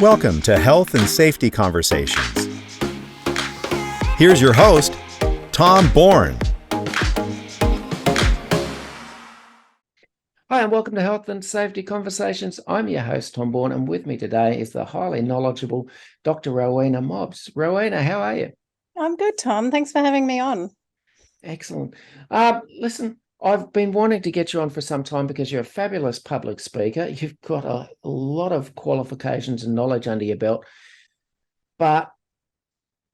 Welcome to Health and Safety Conversations. Here's your host, Tom Bourne. Hi, and welcome to Health and Safety Conversations. I'm your host, Tom Bourne, and with me today is the highly knowledgeable Dr. Rowena Mobbs. Rowena, how are you? I'm good, Tom. Thanks for having me on. Excellent. Listen, I've been wanting to get you on for some time because you're a fabulous public speaker. You've got a lot of qualifications and knowledge under your belt. But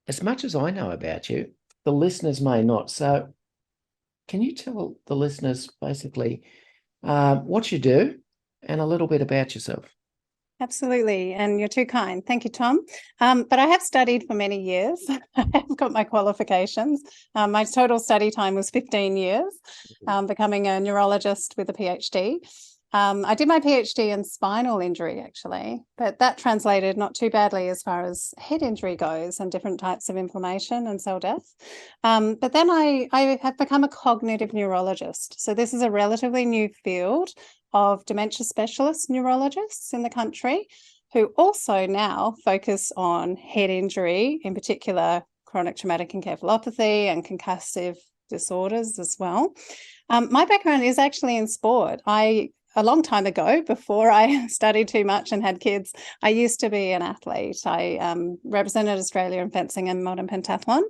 as much as I know about you, the listeners may not. So can you tell the listeners basically what you do and a little bit about yourself? Absolutely. And you're too kind. Thank you, Tom. But I have studied for many years. I have got my qualifications. My total study time was 15 years, becoming a neurologist with a PhD. I did my PhD in spinal injury, actually, but that translated not too badly as far as head injury goes and different types of inflammation and cell death. But then I have become a cognitive neurologist. So this is a relatively new field of dementia specialist neurologists in the country who also now focus on head injury, in particular chronic traumatic encephalopathy and concussive disorders as well. My background is actually in sport. A long time ago, before I studied too much and had kids, I used to be an athlete. I represented Australia in fencing and modern pentathlon.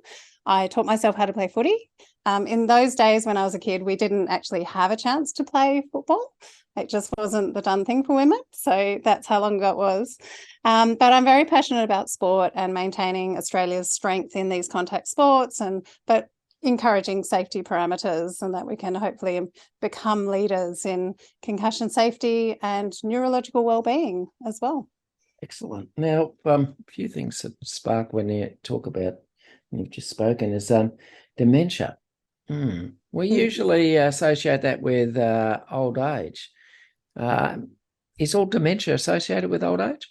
I taught myself how to play footy. In those days when I was a kid, we didn't actually have a chance to play football. It just wasn't the done thing for women. So that's how long ago it was. But I'm very passionate about sport and maintaining Australia's strength in these contact sports, but encouraging safety parameters and that we can hopefully become leaders in concussion safety and neurological well-being as well. Excellent. Now, a few things that spark when you talk about, you've just spoken, is dementia. We usually associate that with old age. Is all dementia associated with old age?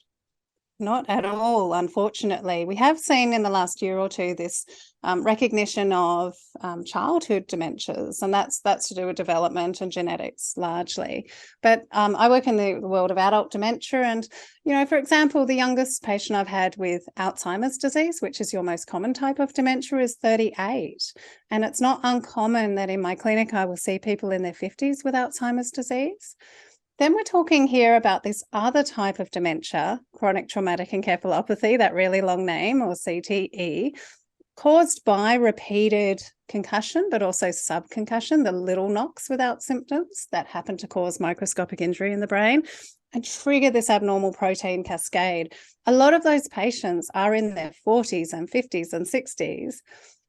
Not at all, unfortunately. We have seen in the last year or two this recognition of childhood dementias, and that's to do with development and genetics largely. But I work in the world of adult dementia, and for example, the youngest patient I've had with Alzheimer's disease, which is your most common type of dementia, is 38. And it's not uncommon that in my clinic I will see people in their 50s with Alzheimer's disease. Then we're talking here about this other type of dementia, chronic traumatic encephalopathy, that really long name, or CTE, caused by repeated concussion, but also subconcussion, the little knocks without symptoms that happen to cause microscopic injury in the brain and trigger this abnormal protein cascade. A lot of those patients are in their 40s and 50s and 60s.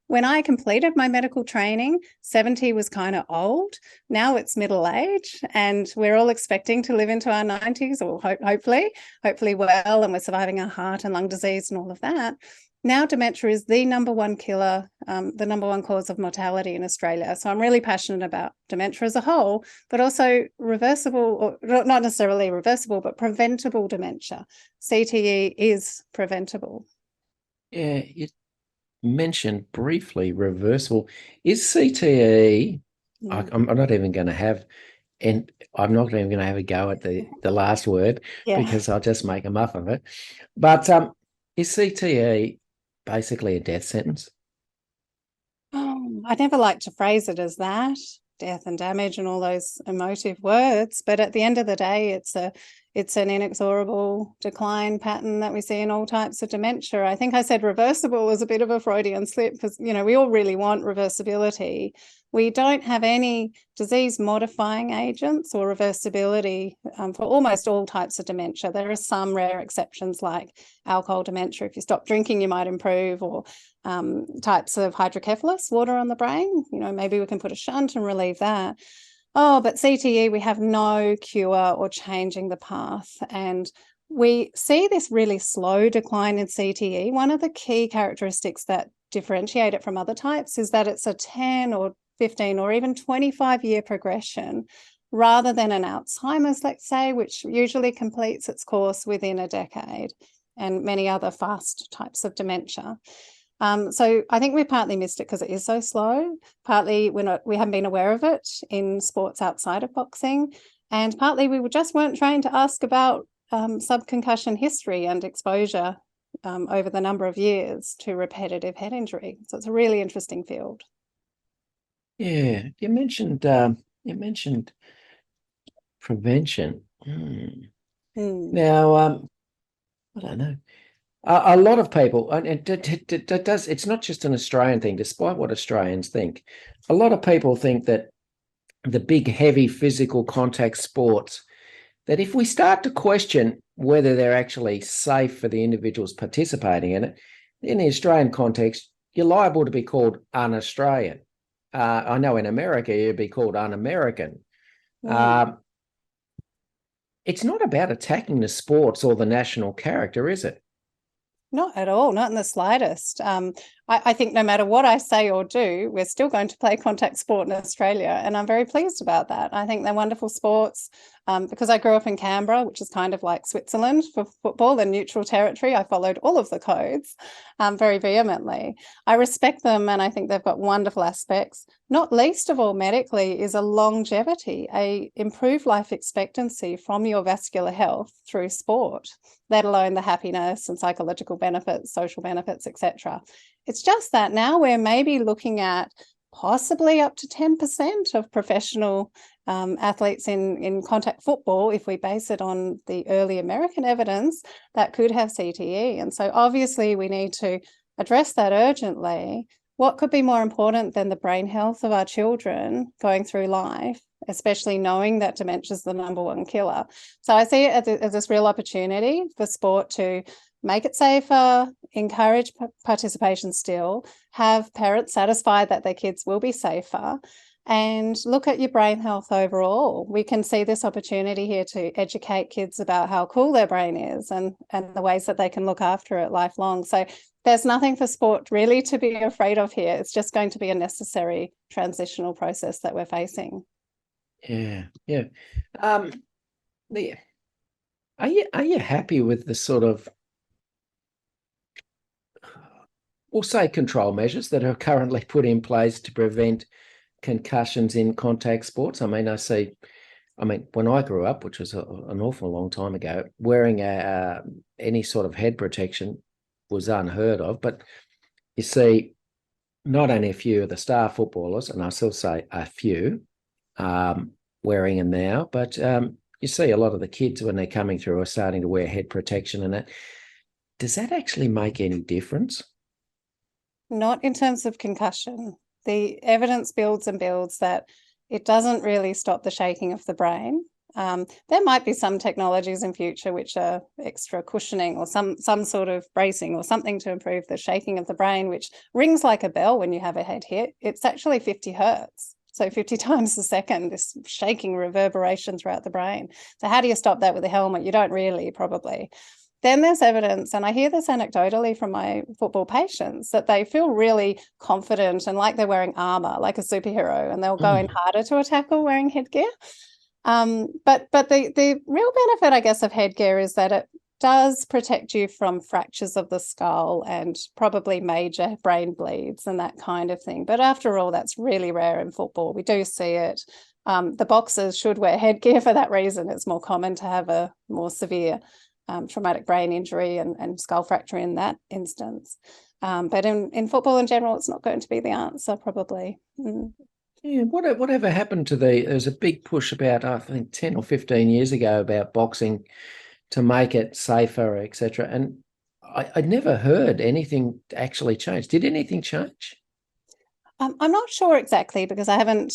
When I completed my medical training, 70 was kind of old. Now it's middle age, and we're all expecting to live into our 90s, or hopefully well, and we're surviving our heart and lung disease and all of that. Now dementia is the number one killer, the number one cause of mortality in Australia. So I'm really passionate about dementia as a whole, but also reversible, or not necessarily reversible, but preventable dementia. CTE is preventable. Yeah, mentioned briefly reversible. Is CTE, I'm not even going to have, and I'm not even going to have a go at the last word because I'll just make a muff of it. But is CTE basically a death sentence? I never like to phrase it as that, death and damage and all those emotive words, but at the end of the day, it's an inexorable decline pattern that we see in all types of dementia. I think I said reversible was a bit of a Freudian slip because, we all really want reversibility. We don't have any disease-modifying agents or reversibility for almost all types of dementia. There are some rare exceptions like alcohol dementia. If you stop drinking, you might improve, or types of hydrocephalus, water on the brain. Maybe we can put a shunt and relieve that. But CTE, we have no cure or changing the path. And we see this really slow decline in CTE. One of the key characteristics that differentiate it from other types is that it's a 10 or 15 or even 25-year progression rather than an Alzheimer's, let's say, which usually completes its course within a decade, and many other fast types of dementia. So I think we partly missed it because it is so slow. Partly we haven't been aware of it in sports outside of boxing, and partly we just weren't trained to ask about subconcussion history and exposure over the number of years to repetitive head injury. So it's a really interesting field. Yeah, you mentioned prevention. Now, I don't know. A lot of people, and it does. It's not just an Australian thing, despite what Australians think. A lot of people think that the big, heavy, physical contact sports, that if we start to question whether they're actually safe for the individuals participating in it, in the Australian context, you're liable to be called un-Australian. I know in America you'd be called un-American. It's not about attacking the sports or the national character, is it? Not at all, not in the slightest. I think no matter what I say or do, we're still going to play contact sport in Australia, and I'm very pleased about that. I think they're wonderful sports. Because I grew up in Canberra, which is kind of like Switzerland for football and neutral territory, I followed all of the codes very vehemently. I respect them, and I think they've got wonderful aspects. Not least of all medically is a longevity, a improved life expectancy from your vascular health through sport, let alone the happiness and psychological benefits, social benefits, etc. It's just that now we're maybe looking at possibly up to 10% of professional athletes in contact football, if we base it on the early American evidence, that could have CTE. And so obviously we need to address that urgently. What could be more important than the brain health of our children going through life, especially knowing that dementia is the #1 killer? So I see it as this real opportunity for sport to make it safer, encourage participation still, have parents satisfied that their kids will be safer, and look at your brain health overall. We can see this opportunity here to educate kids about how cool their brain is and the ways that they can look after it lifelong. So there's nothing for sport really to be afraid of here. It's just going to be a necessary transitional process that we're facing. Yeah. Are you happy with the sort of, we'll say, control measures that are currently put in place to prevent concussions in contact sports? I mean, when I grew up, which was an awful long time ago, wearing any sort of head protection was unheard of. But you see, not only a few of the star footballers, and I still say a few, wearing them now, but you see a lot of the kids when they're coming through are starting to wear head protection and that. Does that actually make any difference? Not in terms of concussion. The evidence builds and builds that it doesn't really stop the shaking of the brain. There might be some technologies in future which are extra cushioning or some sort of bracing or something to improve the shaking of the brain, which rings like a bell when you have a head hit. It's actually 50 hertz. So 50 times a second, this shaking reverberation throughout the brain. So how do you stop that with a helmet? You don't really, probably. Then there's evidence, and I hear this anecdotally from my football patients, that they feel really confident and like they're wearing armor, like a superhero, and they'll go in harder to a tackle wearing headgear. But the real benefit, I guess, of headgear is that it does protect you from fractures of the skull and probably major brain bleeds and that kind of thing. But after all, that's really rare in football. We do see it. The boxers should wear headgear for that reason. It's more common to have a more severe traumatic brain injury and skull fracture in that instance. But in football in general, it's not going to be the answer, probably. Yeah, whatever happened to there's a big push about, I think, 10 or 15 years ago about boxing to make it safer, etc. And I'd never heard anything actually change. Did anything change? I'm not sure exactly because I haven't,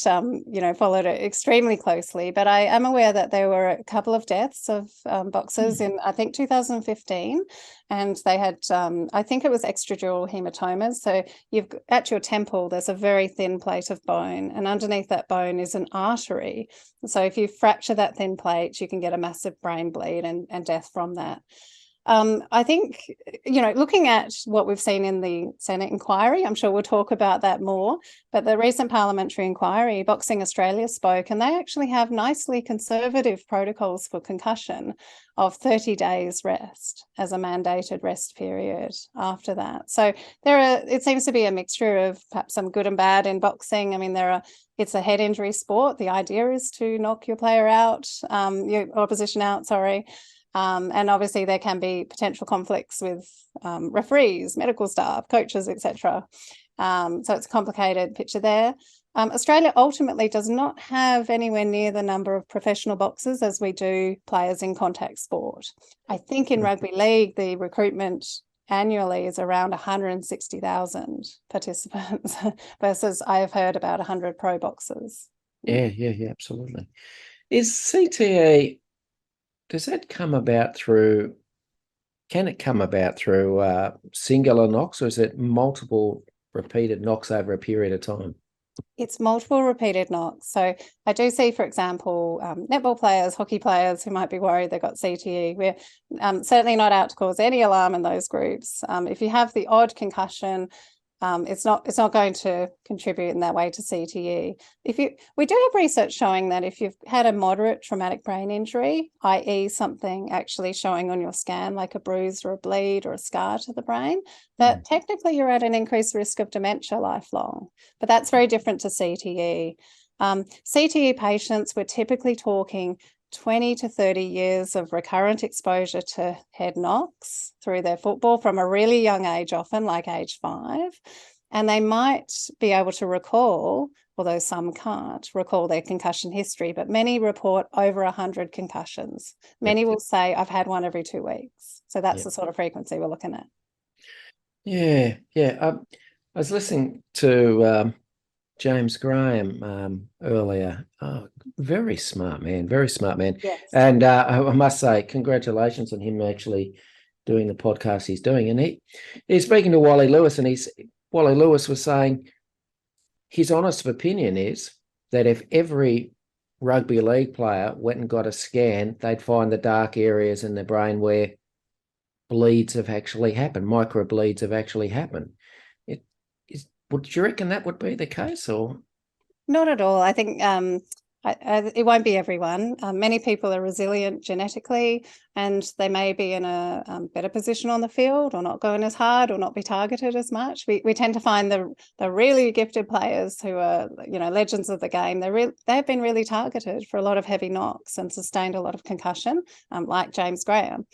followed it extremely closely, but I am aware that there were a couple of deaths of boxers in, I think, 2015, and they had, I think it was extradural hematomas. So you've at your temple, there's a very thin plate of bone, and underneath that bone is an artery. So if you fracture that thin plate, you can get a massive brain bleed and death from that. I think, looking at what we've seen in the Senate inquiry, I'm sure we'll talk about that more, but the recent parliamentary inquiry, Boxing Australia spoke, and they actually have nicely conservative protocols for concussion of 30 days rest as a mandated rest period after that. So it seems to be a mixture of perhaps some good and bad in boxing. I mean, it's a head injury sport. The idea is to knock your player out, your opposition out, sorry. And obviously there can be potential conflicts with referees, medical staff, coaches, etc. So it's a complicated picture there. Australia ultimately does not have anywhere near the number of professional boxers as we do players in contact sport. I think in rugby league, the recruitment annually is around 160,000 participants versus I have heard about 100 pro boxers. Yeah, absolutely. Is CTE, can it come about through singular knocks, or is it multiple repeated knocks over a period of time? It's multiple repeated knocks. So I do see, for example, netball players, hockey players who might be worried they've got CTE. We're certainly not out to cause any alarm in those groups. If you have the odd concussion, it's not going to contribute in that way to CTE. We do have research showing that if you've had a moderate traumatic brain injury, i.e. something actually showing on your scan like a bruise or a bleed or a scar to the brain, that technically you're at an increased risk of dementia lifelong. But that's very different to CTE. CTE patients, we're typically talking 20 to 30 years of recurrent exposure to head knocks through their football from a really young age, often like age 5. And they might be able to recall, although some can't, recall their concussion history, but many report over 100 concussions. Many will say, I've had one every 2 weeks. So that's the sort of frequency we're looking at. Yeah. I was listening to James Graham earlier. Oh, very smart man. Yes. And I must say, congratulations on him actually doing the podcast he's doing. And he's speaking to Wally Lewis, and Wally Lewis was saying his honest opinion is that if every rugby league player went and got a scan, they'd find the dark areas in the brain where bleeds have actually happened, micro bleeds have actually happened. Would you reckon that would be the case, or? Not at all. I think it won't be everyone. Many people are resilient genetically, and they may be in a better position on the field, or not going as hard, or not be targeted as much. We tend to find the really gifted players who are legends of the game. They've been really targeted for a lot of heavy knocks and sustained a lot of concussion, like James Graham.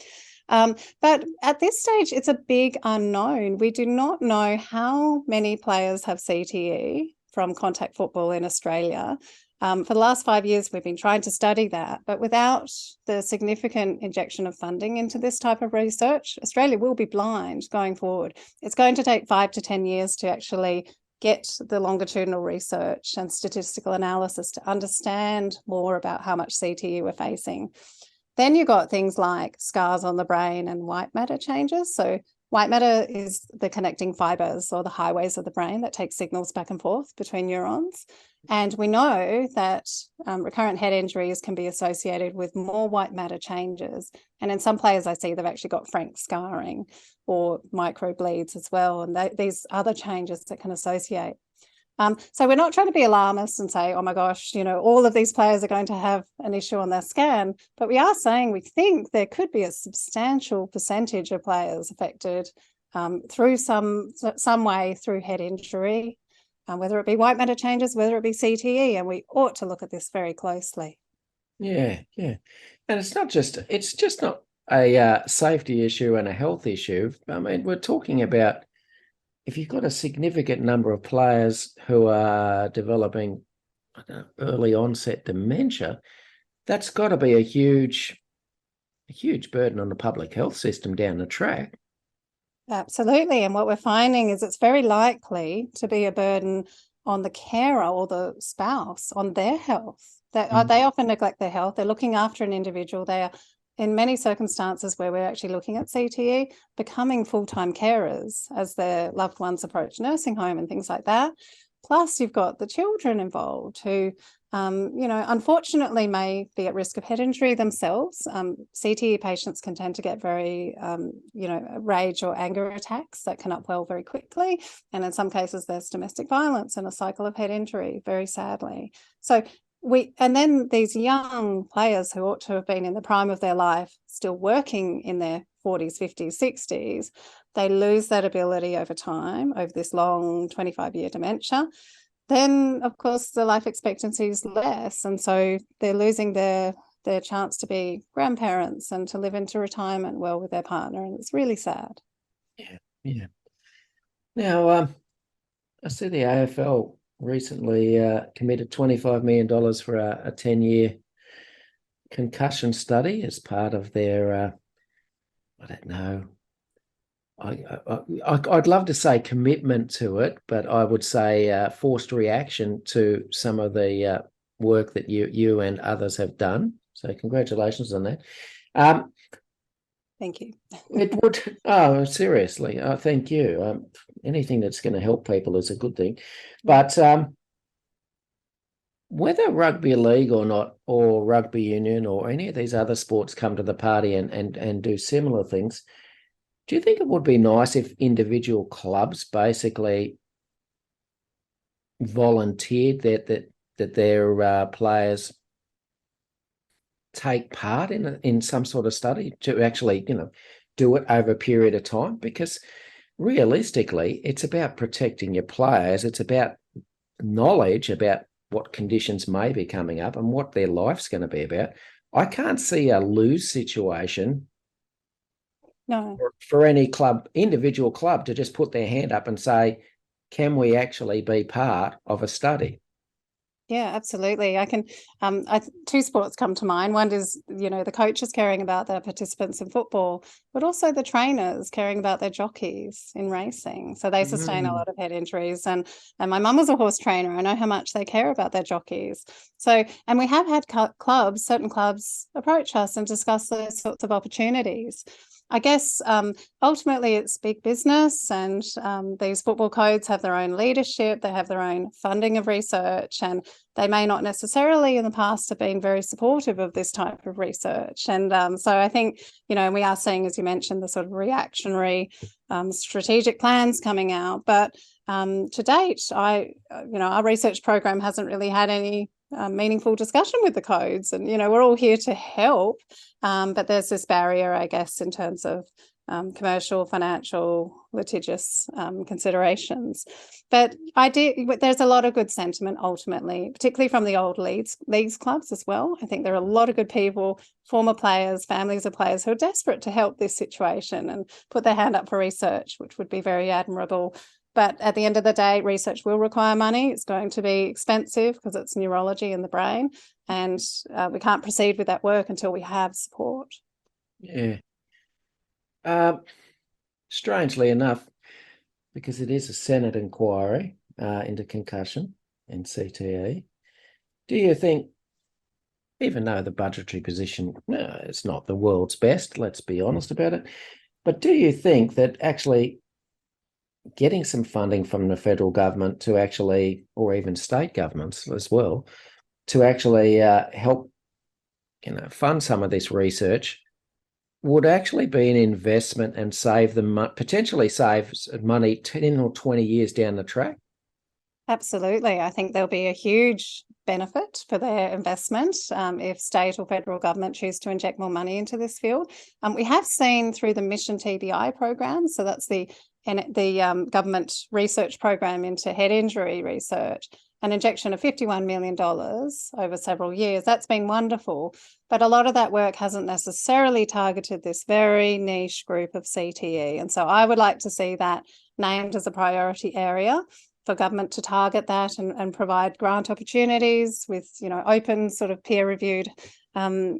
But at this stage, it's a big unknown. We do not know how many players have CTE from contact football in Australia. For the last 5 years, we've been trying to study that, but without the significant injection of funding into this type of research, Australia will be blind going forward. It's going to take 5 to 10 years to actually get the longitudinal research and statistical analysis to understand more about how much CTE we're facing. Then you've got things like scars on the brain and white matter changes. So white matter is the connecting fibers or the highways of the brain that take signals back and forth between neurons. And we know that recurrent head injuries can be associated with more white matter changes. And in some players I see they've actually got frank scarring or micro bleeds as well. And these other changes that can associate. So we're not trying to be alarmist and say, oh my gosh, all of these players are going to have an issue on their scan, but we are saying we think there could be a substantial percentage of players affected through some way through head injury, whether it be white matter changes, whether it be CTE, and we ought to look at this very closely. Yeah. And it's just not a safety issue and a health issue. I mean, we're talking about if you've got a significant number of players who are developing early onset dementia, that's got to be a huge burden on the public health system down the track. Absolutely. And what we're finding is it's very likely to be a burden on the carer or the spouse, on their health. They often neglect their health. They're looking after an individual. They are, in many circumstances where we're actually looking at CTE, becoming full-time carers as their loved ones approach nursing home and things like that. Plus, you've got the children involved who, unfortunately may be at risk of head injury themselves. CTE patients can tend to get very, rage or anger attacks that can upwell very quickly. And in some cases, there's domestic violence and a cycle of head injury, very sadly. So and then these young players who ought to have been in the prime of their life, still working in their 40s, 50s, 60s, they lose that ability over time, over this long 25-year dementia. Then, of course, the life expectancy is less. And so they're losing their their chance to be grandparents and to live into retirement well with their partner. And it's really sad. Yeah. Now, I see the AFL recently committed $25 million for a 10-year concussion study as part of their, I don't know, I'd love to say commitment to it, but I would say forced reaction to some of the work that you and others have done. So congratulations on that. Thank you. It would, seriously, thank you. Anything that's going to help people is a good thing. But whether rugby league or not, or rugby union or any of these other sports come to the party and do similar things, do you think it would be nice if individual clubs basically volunteered that their players take part in some sort of study to actually, do it over a period of time? Because realistically, it's about protecting your players. It's about knowledge about what conditions may be coming up and what their life's going to be about. I can't see a lose situation. No. For any club, individual club, to just put their hand up and say, can we actually be part of a study? Yeah, absolutely. I can. Two sports come to mind. One is, the coaches caring about their participants in football, but also the trainers caring about their jockeys in racing. So they sustain a lot of head injuries. And my mum was a horse trainer. I know how much they care about their jockeys. So, and we have had certain clubs approach us and discuss those sorts of opportunities. I guess ultimately it's big business, and these football codes have their own leadership, they have their own funding of research, and they may not necessarily in the past have been very supportive of this type of research. And so I think, we are seeing, as you mentioned, the sort of reactionary strategic plans coming out. But to date, our research program hasn't really had any meaningful discussion with the codes, and we're all here to help, but there's this barrier, I guess, in terms of commercial, financial, litigious considerations. But there's a lot of good sentiment ultimately, particularly from the old leagues clubs as well. I think there are a lot of good people, former players, families of players, who are desperate to help this situation and put their hand up for research, which would be very admirable. But at the end of the day, research will require money. It's going to be expensive because it's neurology in the brain, and we can't proceed with that work until we have support. Yeah. Strangely enough, because it is a Senate inquiry into concussion and CTE, do you think, even though the budgetary position, it's not the world's best, let's be honest about it, but do you think that actually getting some funding from the federal government to actually, or even state governments as well, to actually help, fund some of this research would actually be an investment and save them, potentially save money 10 or 20 years down the track? Absolutely. I think there'll be a huge benefit for their investment if state or federal government choose to inject more money into this field. We have seen through the Mission TBI program, so that's the government research program into head injury research, an injection of $51 million over several years. That's been wonderful. But a lot of that work hasn't necessarily targeted this very niche group of CTE. And so I would like to see that named as a priority area for government to target that and provide grant opportunities with, open sort of peer-reviewed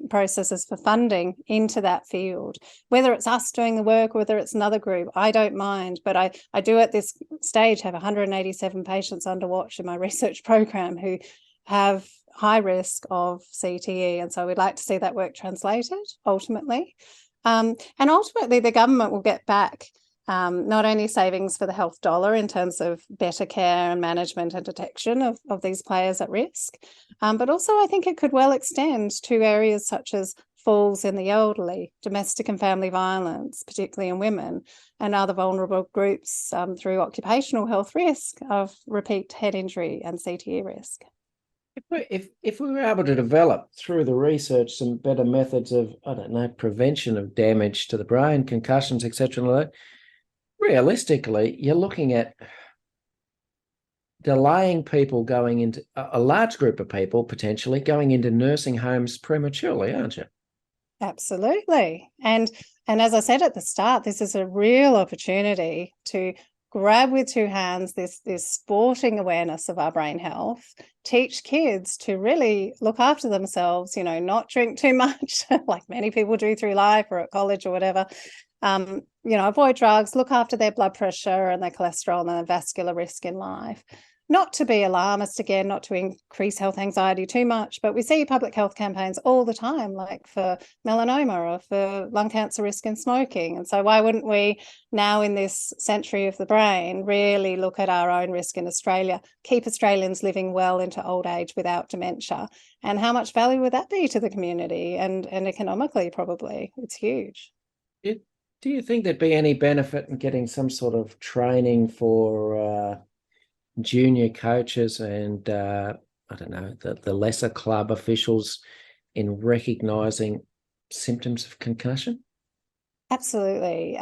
processes for funding into that field. Whether it's us doing the work or whether it's another group, I don't mind. But I do at this stage have 187 patients under watch in my research program who have high risk of CTE. And so we'd like to see that work translated ultimately. And ultimately the government will get back not only savings for the health dollar in terms of better care and management and detection of these players at risk, but also I think it could well extend to areas such as falls in the elderly, domestic and family violence, particularly in women, and other vulnerable groups through occupational health risk of repeat head injury and CTE risk. If we were able to develop through the research some better methods of, prevention of damage to the brain, concussions, etc., realistically, you're looking at delaying people going into a large group of people potentially going into nursing homes prematurely, aren't you? Absolutely. And as I said at the start, this is a real opportunity to grab with two hands this sporting awareness of our brain health, teach kids to really look after themselves, not drink too much like many people do through life or at college or whatever. Avoid drugs, look after their blood pressure and their cholesterol and their vascular risk in life. Not to be alarmist again, not to increase health anxiety too much, but we see public health campaigns all the time, like for melanoma or for lung cancer risk in smoking. And so why wouldn't we now in this century of the brain really look at our own risk in Australia, keep Australians living well into old age without dementia? And how much value would that be to the community and economically probably? It's huge. Do you think there'd be any benefit in getting some sort of training for junior coaches and I don't know, the lesser club officials in recognising symptoms of concussion? Absolutely.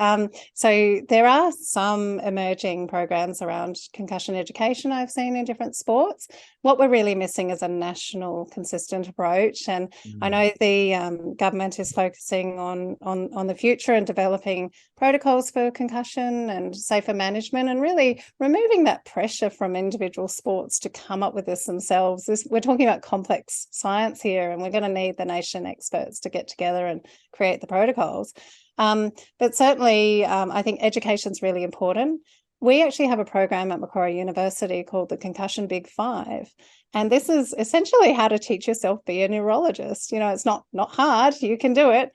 So there are some emerging programs around concussion education I've seen in different sports. What we're really missing is a national consistent approach. And I know the government is focusing on the future and developing protocols for concussion and safer management and really removing that pressure from individual sports to come up with this themselves. We're talking about complex science here, and we're going to need the nation experts to get together and create the protocols. But certainly, I think education is really important. We actually have a program at Macquarie University called the Concussion Big Five. And this is essentially how to teach yourself be a neurologist. It's not hard. You can do it.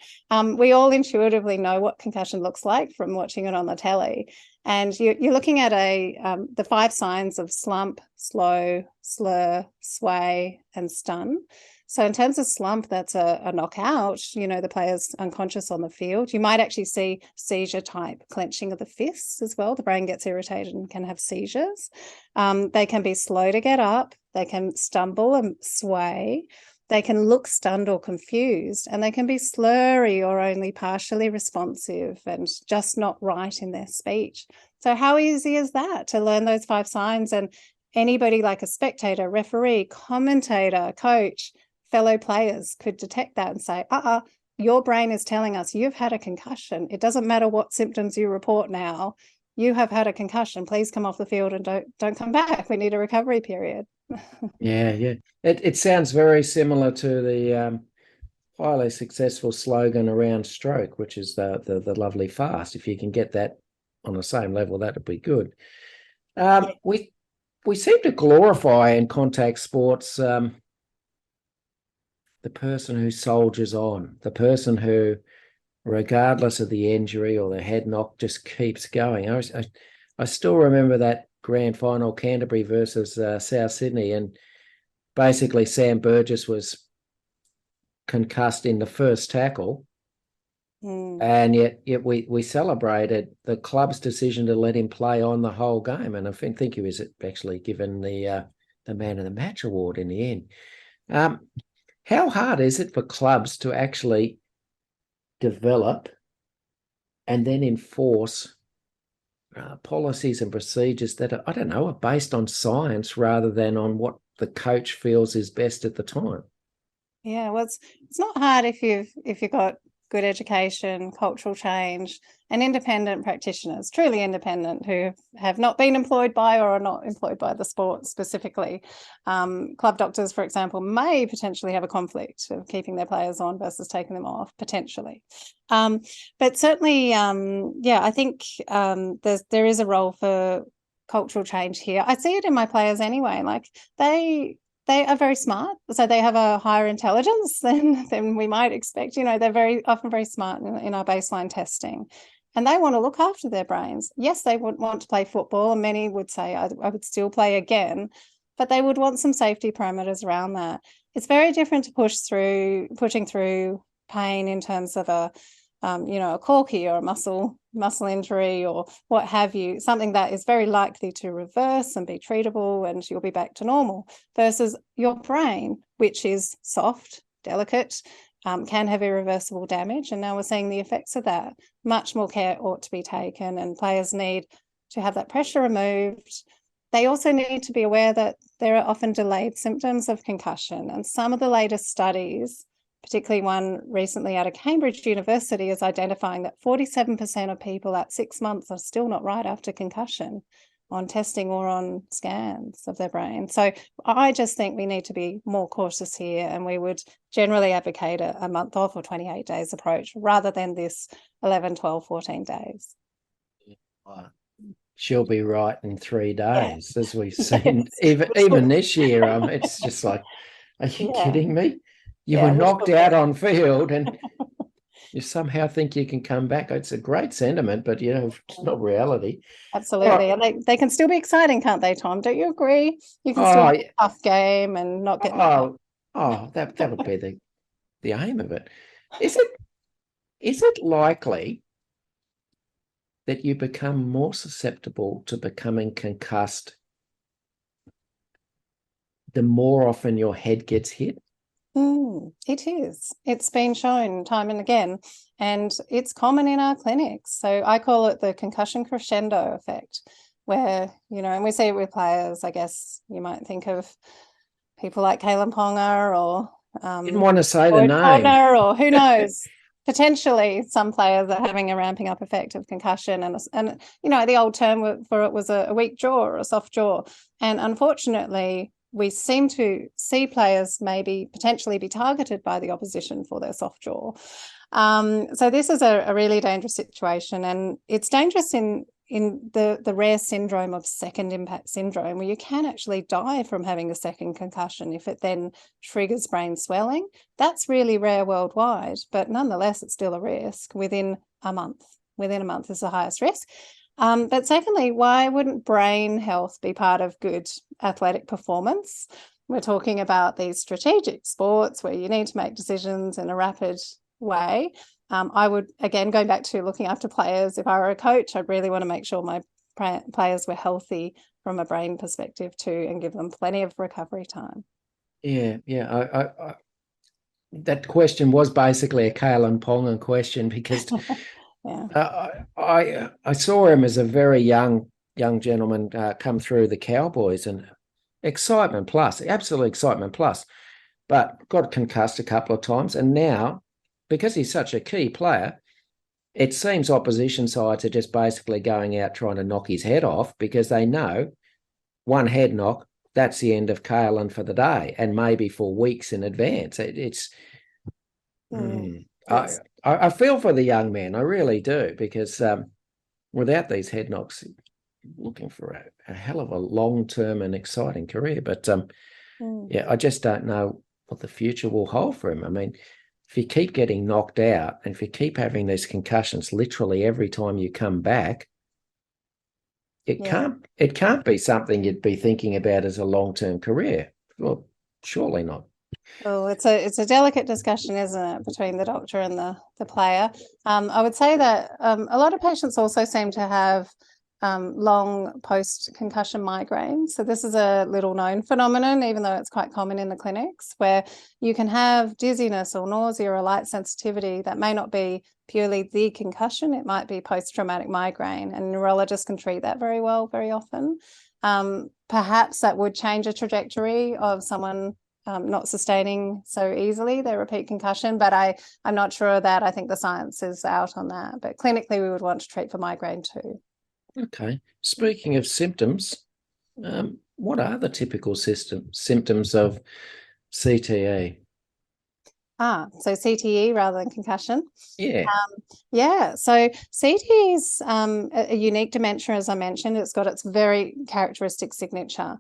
We all intuitively know what concussion looks like from watching it on the telly. And you're looking at the 5 signs of slump, slow, slur, sway, and stun. So in terms of slump, that's a knockout. The player's unconscious on the field. You might actually see seizure type clenching of the fists as well. The brain gets irritated and can have seizures. They can be slow to get up. They can stumble and sway. They can look stunned or confused, and they can be slurry or only partially responsive and just not right in their speech. So how easy is that to learn those 5 signs? And anybody like a spectator, referee, commentator, coach, fellow players could detect that and say, your brain is telling us you've had a concussion. It doesn't matter what symptoms you report now. You have had a concussion. Please come off the field and don't come back. We need a recovery period. Yeah. It sounds very similar to the highly successful slogan around stroke, which is the lovely fast. If you can get that on the same level, that would be good. We seem to glorify in contact sports the person who soldiers on, the person who, regardless of the injury or the head knock, just keeps going. I still remember that grand final, Canterbury versus South Sydney, and basically Sam Burgess was concussed in the first tackle, and yet we celebrated the club's decision to let him play on the whole game, and I think he was actually given the man of the match award in the end. How hard is it for clubs to actually develop and then enforce policies and procedures that are based on science rather than on what the coach feels is best at the time? Yeah, well, it's not hard if you've got good education, cultural change, and independent practitioners, truly independent, who have not been employed by or are not employed by the sport specifically. Club doctors, for example, may potentially have a conflict of keeping their players on versus taking them off, potentially. But certainly, I think there is a role for cultural change here. I see it in my players anyway. Like they are very smart, so they have a higher intelligence than we might expect. They're often very smart in our baseline testing, and they want to look after their brains. Yes, they would want to play football, and many would say I would still play again, but they would want some safety parameters around that. It's very different to pushing through pain in terms of a corky or a muscle injury or what have you, something that is very likely to reverse and be treatable and you'll be back to normal, versus your brain, which is soft, delicate, can have irreversible damage. And now we're seeing the effects of that. Much more care ought to be taken, and players need to have that pressure removed, they also need to be aware that there are often delayed symptoms of concussion. And some of the latest studies, particularly one recently out of Cambridge University, is identifying that 47% of people at 6 months are still not right after concussion on testing or on scans of their brain. So I just think we need to be more cautious here, and we would generally advocate a month off or 28 days approach rather than this 11, 12, 14 days. She'll be right in 3 days, as we've seen. Yes. Even this year, it's just like, are you kidding me? You were knocked out on field and you somehow think you can come back. It's a great sentiment, but it's not reality. Absolutely. And they can still be exciting, can't they, Tom? Don't you agree? You can still have a tough game and not get knocked out. That would be the aim of it. Is it likely that you become more susceptible to becoming concussed the more often your head gets hit? It is. It's been shown time and again, and it's common in our clinics. So I call it the concussion crescendo effect, where, and we see it with players. I guess you might think of people like Kalen Ponga or didn't want to say the name, or who knows. Potentially some players are having a ramping up effect of concussion, and the old term for it was a weak jaw or a soft jaw. And unfortunately, we seem to see players maybe potentially be targeted by the opposition for their soft jaw. So this is a really dangerous situation, and it's dangerous in the rare syndrome of second impact syndrome, where you can actually die from having a second concussion if it then triggers brain swelling. That's really rare worldwide, but nonetheless, it's still a risk within a month. Within a month is the highest risk. But secondly, why wouldn't brain health be part of good athletic performance? We're talking about these strategic sports where you need to make decisions in a rapid way. I would, again, going back to looking after players, if I were a coach, I'd really want to make sure my players were healthy from a brain perspective too, and give them plenty of recovery time. Yeah. I that question was basically a Kalen Ponga question, because I saw him as a very young gentleman come through the Cowboys, and excitement plus, absolute excitement plus, but got concussed a couple of times, and now, because he's such a key player, it seems opposition sides are just basically going out trying to knock his head off, because they know one head knock, that's the end of Kalen for the day, and maybe for weeks in advance. I feel for the young man, I really do, because without these head knocks, looking for a hell of a long-term and exciting career. But I just don't know what the future will hold for him. I mean, if you keep getting knocked out, and if you keep having these concussions literally every time you come back, it can't be something you'd be thinking about as a long-term career. Well, surely not. Oh, it's a delicate discussion, isn't it, between the doctor and the player. I would say that a lot of patients also seem to have long post-concussion migraines. So this is a little known phenomenon, even though it's quite common in the clinics, where you can have dizziness or nausea or light sensitivity that may not be purely the concussion. It might be post-traumatic migraine, and neurologists can treat that very well, very often. Perhaps that would change a trajectory of someone not sustaining so easily their repeat concussion, but I'm not sure of that. I think the science is out on that, but clinically we would want to treat for migraine too. Okay. Speaking of symptoms, what are the typical symptoms of CTE? So CTE rather than concussion. Yeah. So CTE is a unique dementia, as I mentioned. It's got its very characteristic signature.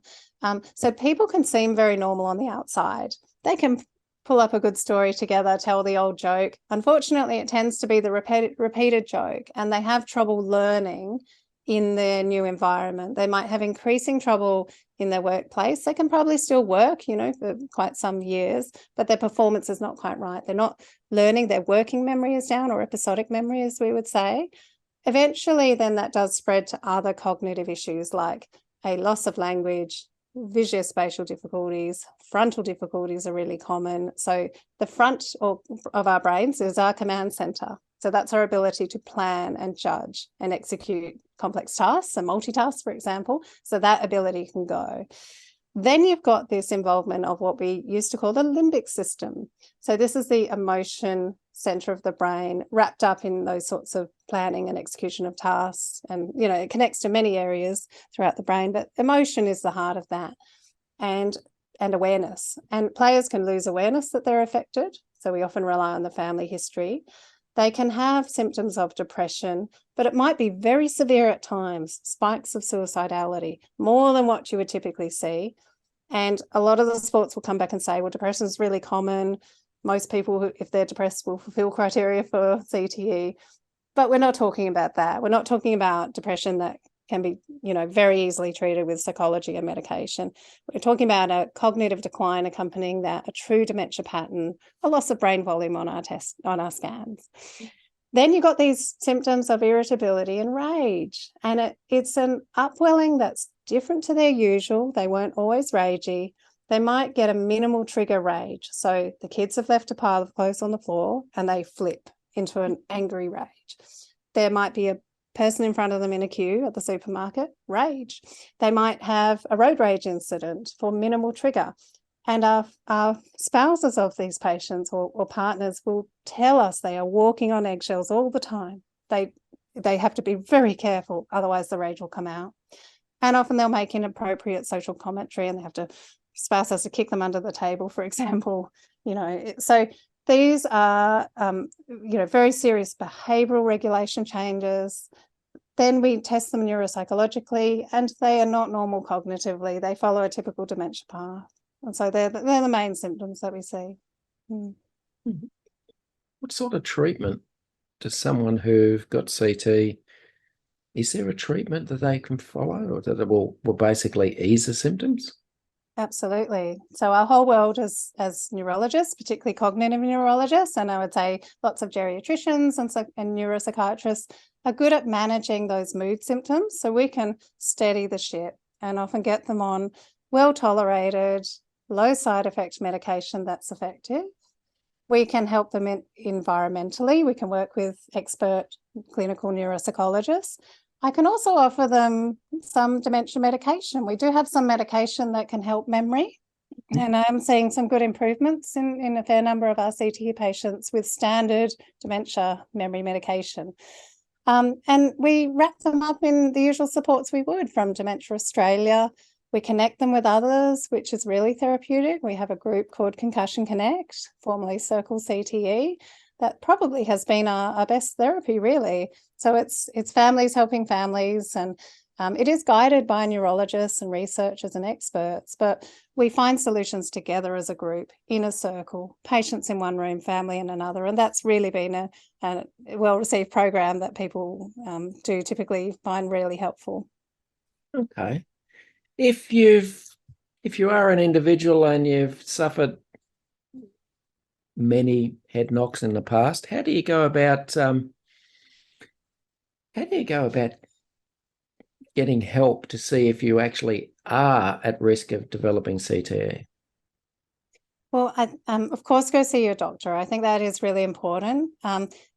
So people can seem very normal on the outside. They can pull up a good story together, tell the old joke. Unfortunately, it tends to be the repeated joke, and they have trouble learning in their new environment. They might have increasing trouble in their workplace. They can probably still work, for quite some years, but their performance is not quite right. They're not learning. Their working memory is down, or episodic memory, as we would say. Eventually, then that does spread to other cognitive issues like a loss of language, visuospatial difficulties, frontal difficulties are really common. So the front of our brains is our command center. So that's our ability to plan and judge and execute complex tasks and multitask, for example. So that ability can go. Then you've got this involvement of what we used to call the limbic system. So this is the emotion center of the brain wrapped up in those sorts of planning and execution of tasks. And, you know, it connects to many areas throughout the brain, but emotion is the heart of that. And awareness. And players can lose awareness that they're affected. So we often rely on the family history. They can have symptoms of depression, but it might be very severe at times, spikes of suicidality, more than what you would typically see. And a lot of the sports will come back and say, well, depression is really common. Most people, if they're depressed, will fulfill criteria for CTE. But we're not talking about that. We're not talking about depression that can be, you know, very easily treated with psychology and medication. We're talking about a cognitive decline accompanying that, a true dementia pattern, a loss of brain volume on our scans. Then you've got these symptoms of irritability and rage, and it's an upwelling that's different to their usual. They weren't always ragey. They might get a minimal trigger rage. So the kids have left a pile of clothes on the floor and they flip into an angry rage. There might be a person in front of them in a queue at the supermarket, rage. They might have a road rage incident for minimal trigger. And our spouses of these patients or partners will tell us they are walking on eggshells all the time. They have to be very careful, otherwise the rage will come out. And often they'll make inappropriate social commentary and spouse has to kick them under the table, for example. You know, so these are, very serious behavioural regulation changes. Then we test them neuropsychologically, and they are not normal cognitively. They follow a typical dementia path. And so they're the main symptoms that we see. What sort of treatment does someone who's got CT, is there a treatment that they can follow or that will basically ease the symptoms? Absolutely. So our whole world as neurologists, particularly cognitive neurologists, and I would say lots of geriatricians and neuropsychiatrists are good at managing those mood symptoms. So we can steady the ship and often get them on well-tolerated, low side effect medication that's effective. We can help them environmentally. We can work with expert clinical neuropsychologists. I can also offer them some dementia medication. We do have some medication that can help memory, and I'm seeing some good improvements in a fair number of our CTE patients with standard dementia memory medication. And we wrap them up in the usual supports we would from Dementia Australia. We connect them with others, which is really therapeutic. We have a group called Concussion Connect, formerly Circle CTE, that probably has been our best therapy, really. So it's families helping families, and it is guided by neurologists and researchers and experts, but we find solutions together as a group in a circle, patients in one room, family in another, and that's really been a well-received program that people do typically find really helpful. Okay. If you are an individual and you've suffered many head knocks in the past, how do you go about getting help to see if you actually are at risk of developing CTE? Well, of course, go see your doctor. I think that is really important.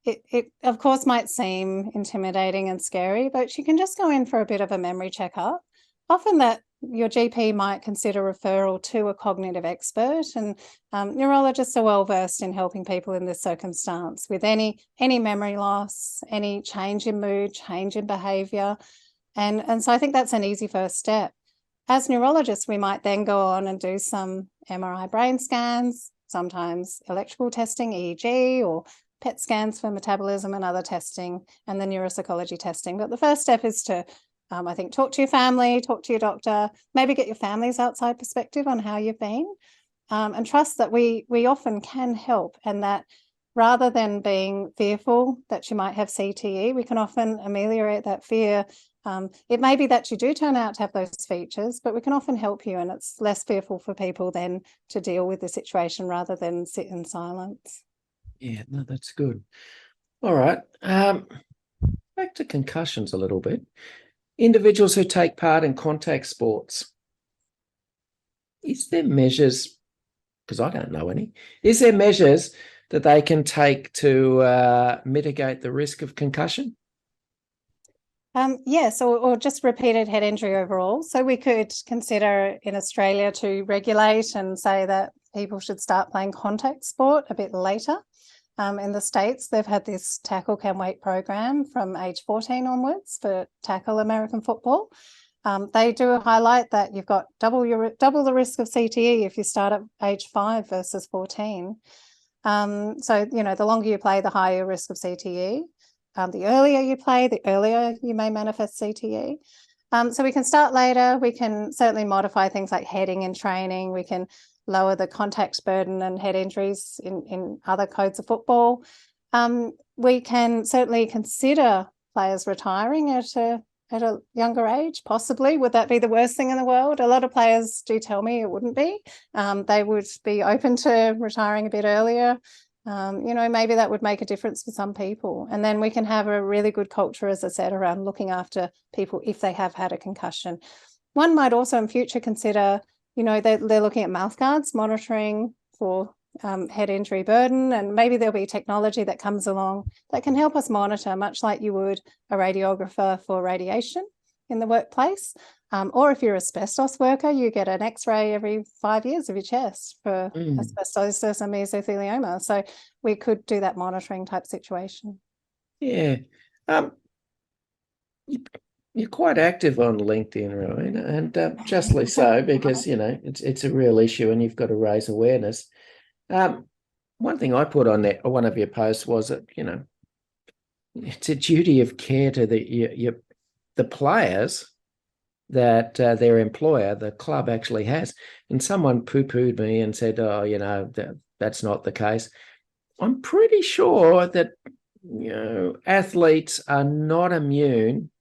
It of course might seem intimidating and scary, but you can just go in for a bit of a memory checkup. Often that your GP might consider referral to a cognitive expert, and neurologists are well versed in helping people in this circumstance with any memory loss, any change in mood, change in behaviour. And so I think that's an easy first step. As neurologists, we might then go on and do some MRI brain scans, sometimes electrical testing, EEG, or PET scans for metabolism and other testing, and the neuropsychology testing. But the first step is to I think talk to your family, talk to your doctor, maybe get your family's outside perspective on how you've been, and trust that we often can help, and that rather than being fearful that you might have CTE, we can often ameliorate that fear. It may be that you do turn out to have those features, but we can often help you, and it's less fearful for people then to deal with the situation rather than sit in silence. Yeah, no, that's good. All right. Back to concussions a little bit. Individuals who take part in contact sports, is there measures, because I don't know any, is there measures that they can take to mitigate the risk of concussion? Yes, or just repeated head injury overall. So we could consider in Australia to regulate and say that people should start playing contact sport a bit later. In the States, they've had this Tackle Can Wait program from age 14 onwards for tackle American football. They do highlight that you've got double the risk of CTE if you start at age 5 versus 14. So, the longer you play, the higher risk of CTE. The earlier you play, the earlier you may manifest CTE. So we can start later. We can certainly modify things like heading in training. We can lower the contact burden and head injuries in other codes of football. We can certainly consider players retiring at a younger age, possibly. Would that be the worst thing in the world? A lot of players do tell me it wouldn't be. They would be open to retiring a bit earlier. Maybe that would make a difference for some people. And then we can have a really good culture, as I said, around looking after people if they have had a concussion. One might also in future consider, they're looking at mouth guards, monitoring for head injury burden, and maybe there'll be technology that comes along that can help us monitor, much like you would a radiographer for radiation in the workplace. Or if you're an asbestos worker, you get an X-ray every 5 years of your chest for asbestosis and mesothelioma. So we could do that monitoring type situation. Yeah. You're quite active on LinkedIn, Rowena, and justly so, because, it's a real issue and you've got to raise awareness. One thing I put on there, one of your posts was that, it's a duty of care to the players that their employer, the club, actually has. And someone poo-pooed me and said, that's not the case. I'm pretty sure that, athletes are not immune,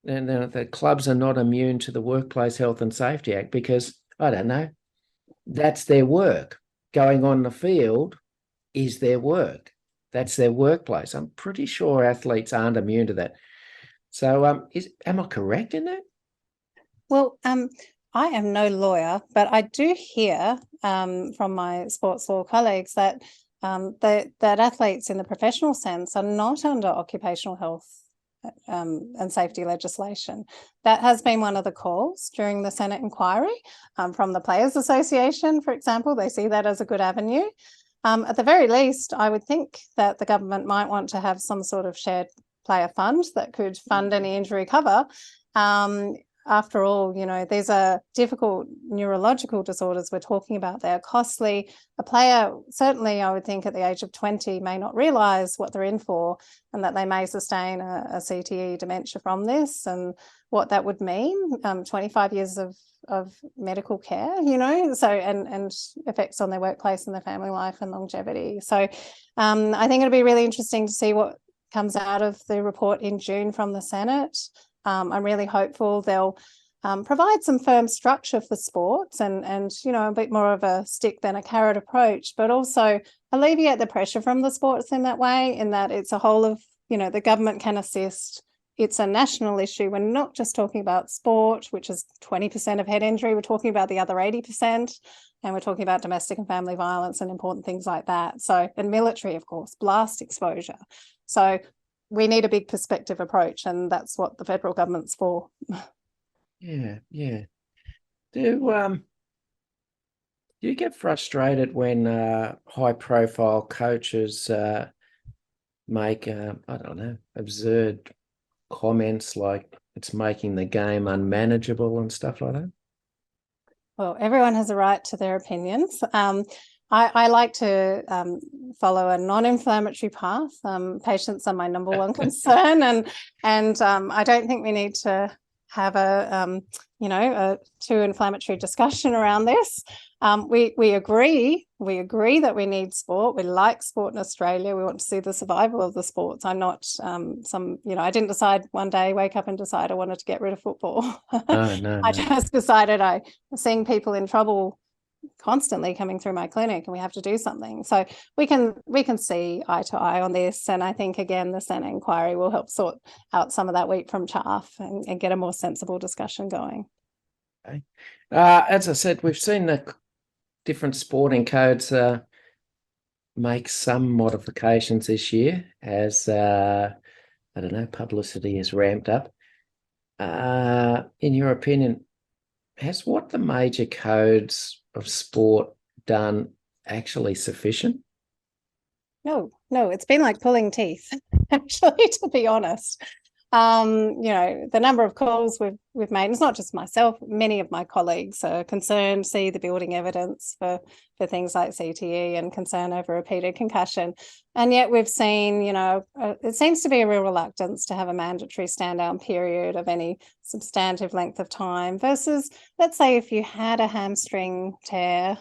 and the clubs are not immune to the Workplace Health and Safety Act because, I don't know, that's their work. Going on the field is their work. That's their workplace. I'm pretty sure athletes aren't immune to that. So am I correct in that? Well, I am no lawyer, but I do hear from my sports law colleagues that that athletes in the professional sense are not under occupational health and safety legislation. That has been one of the calls during the Senate inquiry from the Players Association, for example. They see that as a good avenue. At the very least, I would think that the government might want to have some sort of shared player fund that could fund any injury cover. After all, these are difficult neurological disorders we're talking about. They're costly. A player, certainly I would think at the age of 20, may not realise what they're in for and that they may sustain a CTE dementia from this and what that would mean, 25 years of medical care, so and effects on their workplace and their family life and longevity. So I think it'll be really interesting to see what comes out of the report in June from the Senate. I'm really hopeful they'll provide some firm structure for sports and a bit more of a stick than a carrot approach, but also alleviate the pressure from the sports in that way, in that it's a whole of, the government can assist. It's a national issue. We're not just talking about sport, which is 20% of head injury. We're talking about the other 80%, and we're talking about domestic and family violence and important things like that. So, and military, of course, blast exposure. So we need a big perspective approach, and that's what the federal government's for. Yeah. Do you get frustrated when high-profile coaches make, absurd comments like it's making the game unmanageable and stuff like that? Well, everyone has a right to their opinions. I like to follow a non-inflammatory path. Patients are my number one concern, and I don't think we need to have a too inflammatory discussion around this. We agree that we need sport. We like sport in Australia. We want to see the survival of the sports. I'm not I didn't decide one day, wake up and decide I wanted to get rid of football. No. I just decided I was seeing people in trouble constantly coming through my clinic, and we have to do something. So we can see eye to eye on this, and I think again the Senate inquiry will help sort out some of that wheat from chaff and get a more sensible discussion going. Okay. As I said, we've seen the different sporting codes make some modifications this year as, publicity has ramped up. In your opinion, has what the major codes of sport done actually sufficient? No, it's been like pulling teeth, actually, to be honest. The number of calls we've made, it's not just myself, many of my colleagues are concerned, see the building evidence for things like CTE and concern over repeated concussion. And yet we've seen, it seems to be a real reluctance to have a mandatory stand down period of any substantive length of time versus, let's say, if you had a hamstring tear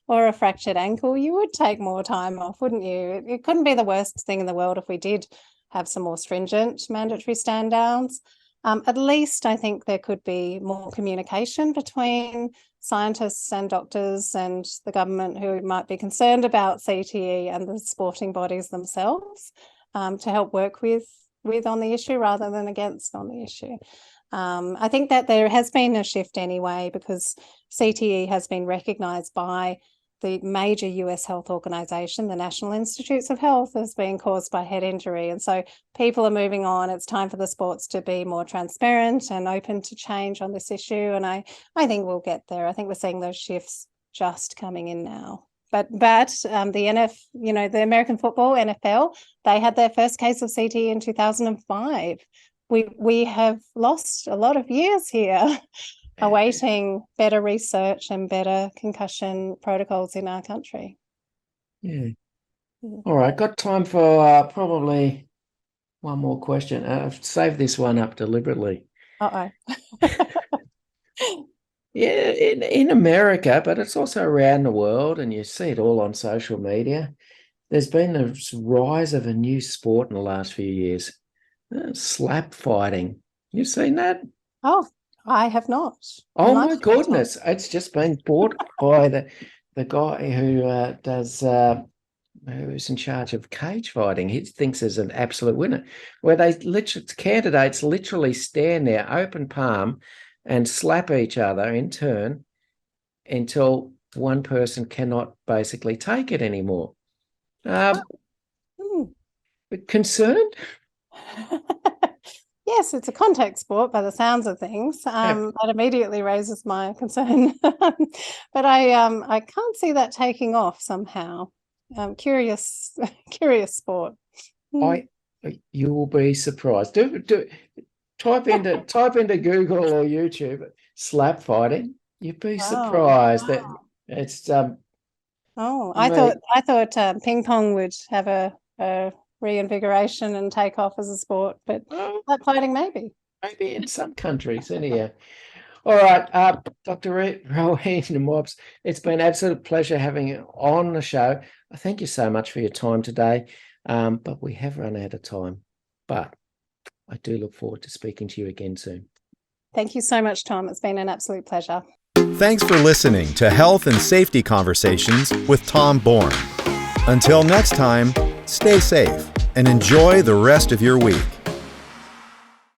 or a fractured ankle, you would take more time off, wouldn't you? It couldn't be the worst thing in the world if we did have some more stringent mandatory stand downs. At least I think there could be more communication between scientists and doctors and the government who might be concerned about CTE and the sporting bodies themselves to help work with on the issue rather than against on the issue. I think that there has been a shift anyway because CTE has been recognised by the major US health organisation, the National Institutes of Health, as being caused by head injury. And so people are moving on. It's time for the sports to be more transparent and open to change on this issue. And I think we'll get there. I think we're seeing those shifts just coming in now. But the the American football, NFL, they had their first case of CTE in 2005. We have lost a lot of years here awaiting better research and better concussion protocols in our country. Yeah. All right, got time for probably one more question. I've saved this one up deliberately. Yeah, in America, but it's also around the world, and you see it all on social media. There's been a rise of a new sport in the last few years, slap fighting. You've seen that? Oh, I have not. Oh my goodness! It's just been bought by the guy who who's in charge of cage fighting. He thinks is an absolute winner, where candidates literally stand there, open palm, and slap each other in turn until one person cannot basically take it anymore. Concerned? Yes, it's a contact sport by the sounds of things. That immediately raises my concern. But I can't see that taking off somehow. Curious sport. You will be surprised. Type into Google or YouTube slap fighting. You'd be surprised that it's. I thought ping pong would have a reinvigoration and take off as a sport, but slap fighting maybe in some countries anyhow. All right, Dr. Rowena Mobbs, it's been an absolute pleasure having you on the show. Thank you so much for your time today, but we have run out of time, but I do look forward to speaking to you again soon. Thank you so much, Tom. It's been an absolute pleasure. Thanks for listening to Health and Safety Conversations with Tom Bourne. Until next time, stay safe and enjoy the rest of your week.